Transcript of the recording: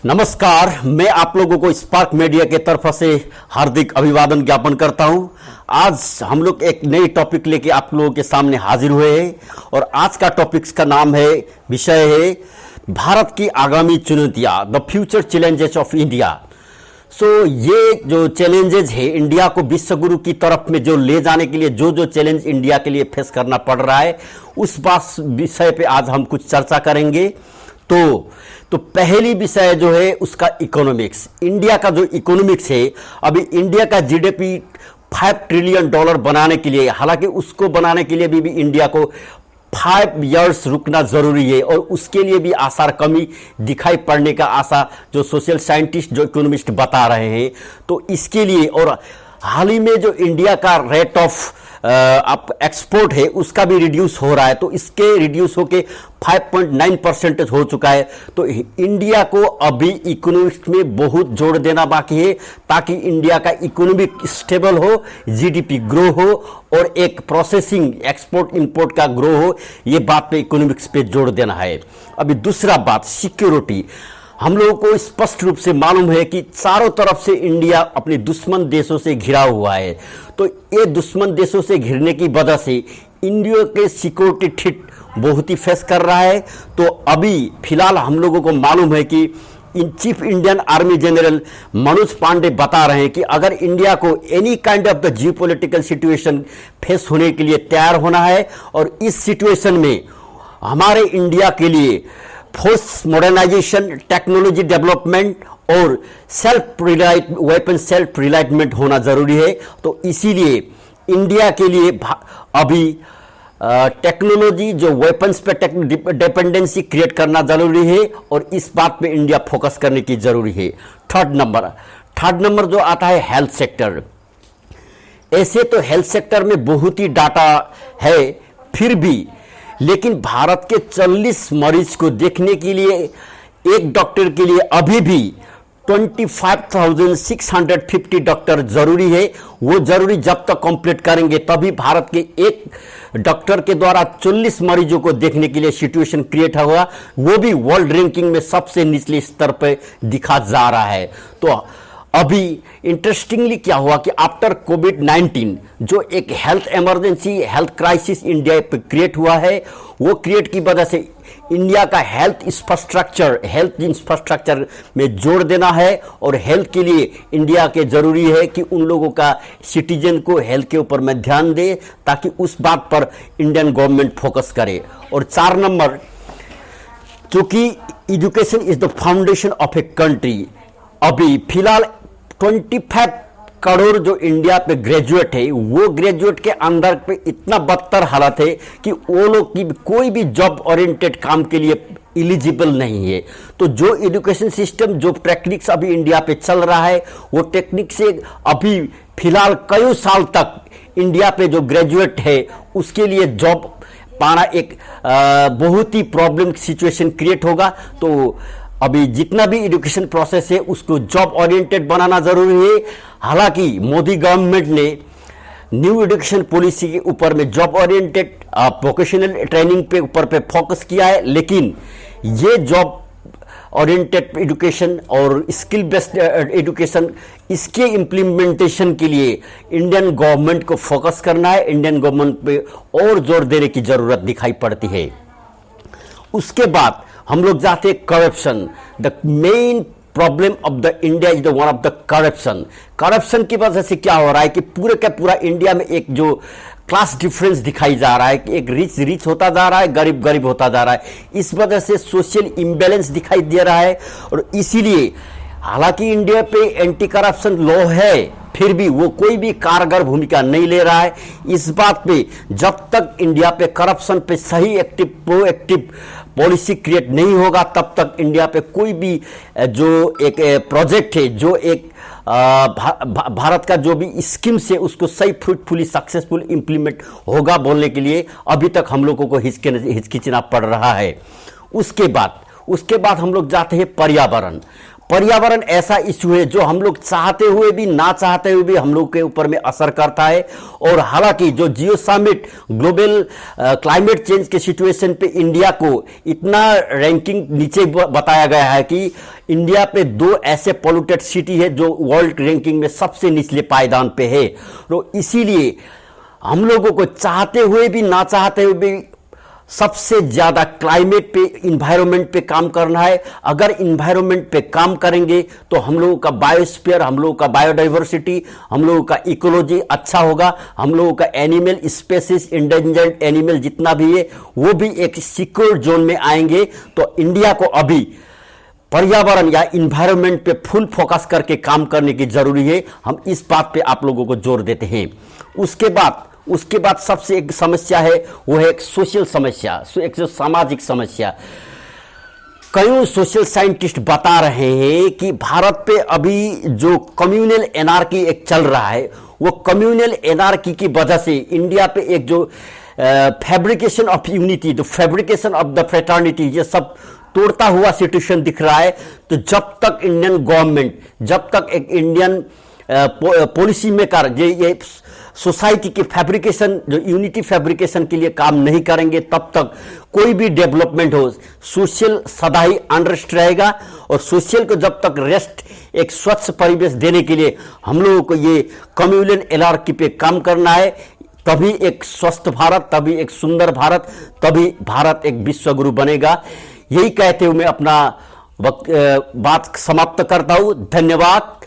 नमस्कार, मैं आप लोगों को स्पार्क मीडिया के तरफ से हार्दिक अभिवादन ज्ञापन करता हूं। आज हम लोग एक नई टॉपिक लेके आप लोगों के सामने हाजिर हुए हैं और आज का टॉपिक्स का नाम है, विषय है भारत की आगामी चुनौतियां, the future challenges of India. ये जो चैलेंजेस है इंडिया को विश्व गुरु की तरफ में जो ले जाने के लिए जो चैलेंज इंडिया के लिए फेस करना पड़ रहा है, उस बात विषय पे आज हम कुछ चर्चा करेंगे। तो पहली विषय जो है उसका इकोनॉमिक्स। इंडिया का जो इकोनॉमिक्स है, अभी इंडिया का जीडीपी $5 ट्रिलियन बनाने के लिए, हालांकि उसको बनाने के लिए भी इंडिया को 5 इयर्स रुकना जरूरी है और उसके लिए भी आसार कमी दिखाई पड़ने का आशा जो सोशल साइंटिस्ट, जो इकोनॉमिस्ट बता रहे हैं। तो इसके लिए और हाल ही में जो इंडिया का रेट ऑफ एक्सपोर्ट है उसका भी रिड्यूस हो रहा है, तो इसके रिड्यूस होके 5.9% हो चुका है। तो इंडिया को अभी इकोनॉमिक्स में बहुत जोर देना बाकी है ताकि इंडिया का इकोनॉमिक स्टेबल हो, जीडीपी ग्रो हो और एक प्रोसेसिंग एक्सपोर्ट इंपोर्ट का ग्रो हो। ये बात पे इकोनॉमिक्स पे जोर देना है। अभी दूसरा बात, सिक्योरिटी। हम लोगों को स्पष्ट रूप से मालूम है कि चारों तरफ से इंडिया अपने दुश्मन देशों से घिरा हुआ है। तो ये दुश्मन देशों से घिरने की वजह से इंडिया के सिक्योरिटी थ्रेट बहुत ही फेस कर रहा है। तो अभी फिलहाल हम लोगों को मालूम है कि chief Indian army general Manoj Pande बता रहे हैं कि अगर इंडिया को any kind of the geopolitical situation face होने के लिए तैयार होना है और इस सिचुएशन में हमारे इंडिया के लिए फोर्स मॉडर्नाइजेशन, टेक्नोलॉजी डेवलपमेंट और वेपन सेल्फ रिलाइटमेंट होना जरूरी है। तो इसीलिए इंडिया के लिए अभी टेक्नोलॉजी, जो वेपन्स पे डिपेंडेंसी क्रिएट करना जरूरी है और इस बात पे इंडिया फोकस करने की जरूरी है। थर्ड नंबर जो आता है हेल्थ सेक्टर। ऐसे तो हेल्थ सेक्टर में बहुत ही डाटा है, फिर भी लेकिन भारत के 40 मरीज को देखने के लिए एक डॉक्टर के लिए अभी भी 25,650 डॉक्टर जरूरी है। वो जरूरी जब तक कंप्लीट करेंगे तभी भारत के एक डॉक्टर के द्वारा 40 मरीजों को देखने के लिए सिचुएशन क्रिएट होगा। वो भी वर्ल्ड रैंकिंग में सबसे निचले स्तर पर दिखा जा रहा है। तो अभी इंटरेस्टिंगली क्या हुआ कि आफ्टर कोविड-19 जो एक health emergency, health crisis India पे क्रिएट हुआ है, वो क्रिएट की वजह से इंडिया का हेल्थ इंफ्रास्ट्रक्चर में जोर देना है और हेल्थ के लिए इंडिया के जरूरी है कि उन लोगों का सिटीजन को हेल्थ के ऊपर में ध्यान दे ताकि उस बात पर इंडियन गवर्नमेंट फोकस करे। और 4 नंबर, क्योंकि education is the foundation of a country. अभी फिलहाल 25 करोड़ जो इंडिया पे ग्रेजुएट है, वो ग्रेजुएट के अंदर पे इतना बदतर हालत है कि वो लोग की कोई भी जॉब ओरिएंटेड काम के लिए एलिजिबल नहीं है। तो जो एजुकेशन सिस्टम, जो टेक्निक्स अभी इंडिया पे चल रहा है, वो टेक्निक से अभी फिलहाल कई साल तक इंडिया पे जो ग्रेजुएट है उसके लिए जॉब पाना एक बहुत ही प्रॉब्लम सिचुएशन क्रिएट होगा। तो अभी जितना भी एजुकेशन प्रोसेस है उसको जॉब ओरिएंटेड बनाना जरूरी है। हालांकि मोदी गवर्नमेंट ने न्यू एजुकेशन पॉलिसी के ऊपर में जॉब ओरिएंटेड प्रोफेशनल ट्रेनिंग पे ऊपर पे फोकस किया है, लेकिन ये जॉब ओरिएंटेड एजुकेशन और स्किल बेस्ड एजुकेशन, इसके इम्प्लीमेंटेशन के लिए इंडियन गवर्नमेंट को फोकस करना है। इंडियन गवर्नमेंट पे और जोर देने की जरूरत दिखाई पड़ती है। उसके बाद हम लोग जाते हैं corruption. The main problem of the India is the one of the corruption की वजह से क्या हो रहा है कि पूरे का पूरा इंडिया में एक जो क्लास डिफरेंस दिखाई जा रहा है कि एक रिच होता जा रहा है, गरीब होता जा रहा है। इस वजह से सोशल इम्बैलेंस दिखाई दे रहा है और इसीलिए हालांकि इंडिया पे एंटी करप्शन लॉ है, फिर भी वो कोई भी कारगर भूमिका नहीं ले रहा है। इस बात पे जब तक इंडिया पे करप्शन पे सही प्रोएक्टिव पॉलिसी क्रिएट नहीं होगा तब तक इंडिया पे कोई भी जो एक प्रोजेक्ट है, जो एक भारत का जो भी स्कीम से उसको सही फ्रूटफुली सक्सेसफुल इंप्लीमेंट होगा बोलने के लिए अभी तक हम लोगों को हिचकिचाना पड़ रहा है। उसके बाद हम लोग जाते हैं पर्यावरण। पर्यावरण ऐसा इश्यू है जो हम लोग चाहते हुए भी ना चाहते हुए भी हम लोग के ऊपर में असर करता है। और हालांकि जो जियो समिट ग्लोबल क्लाइमेट चेंज के सिचुएशन पे इंडिया को इतना रैंकिंग नीचे बताया गया है कि इंडिया पे 2 ऐसे पोल्यूटेड सिटी है जो वर्ल्ड रैंकिंग में सबसे निचले पायदान पे है। तो इसीलिए हम लोगों को चाहते हुए भी ना चाहते हुए भी सबसे ज्यादा क्लाइमेट पे, इन्वायरमेंट पे काम करना है। अगर इन्वायरमेंट पे काम करेंगे तो हम लोगों का बायोस्फीयर, हम लोगों का बायोडाइवर्सिटी, हम लोगों का इकोलॉजी अच्छा होगा। हम लोगों का एनिमल स्पेसीज, इंडेंजर्ड एनिमल जितना भी है वो भी एक सिक्योर जोन में आएंगे। तो इंडिया को अभी पर्यावरण या इन्वायरमेंट पे फुल फोकस करके काम करने की जरूरी है। हम इस बात पे आप लोगों को जोर देते हैं। उसके बाद सबसे एक समस्या है, वो है एक सोशल समस्या, एक जो सामाजिक समस्या। कई सोशल साइंटिस्ट बता रहे हैं कि भारत पे अभी जो कम्युनल एनार्की एक चल रहा है, वो कम्युनल एनार्की की वजह से इंडिया पे एक जो फैब्रिकेशन ऑफ यूनिटी, जो फैब्रिकेशन ऑफ द फ्रेटर्निटी, ये सब तोड़ता हुआ सिचुएशन दिख रहा है। तो जब तक इंडियन गवर्नमेंट, जब तक एक इंडियन पॉलिसी मेकर ये सोसाइटी की फैब्रिकेशन, जो यूनिटी फैब्रिकेशन के लिए काम नहीं करेंगे, तब तक कोई भी डेवलपमेंट हो, सोशल सदा ही अनरेस्ट रहेगा। और सोशल को जब तक रेस्ट, एक स्वच्छ परिवेश देने के लिए हम लोगों को ये कम्युनल एनार्की पे काम करना है। तभी एक स्वस्थ भारत, तभी एक सुंदर भारत, तभी भारत एक विश्वगुरु बनेगा। यही कहते हुए मैं अपना बात समाप्त करता हूं। धन्यवाद।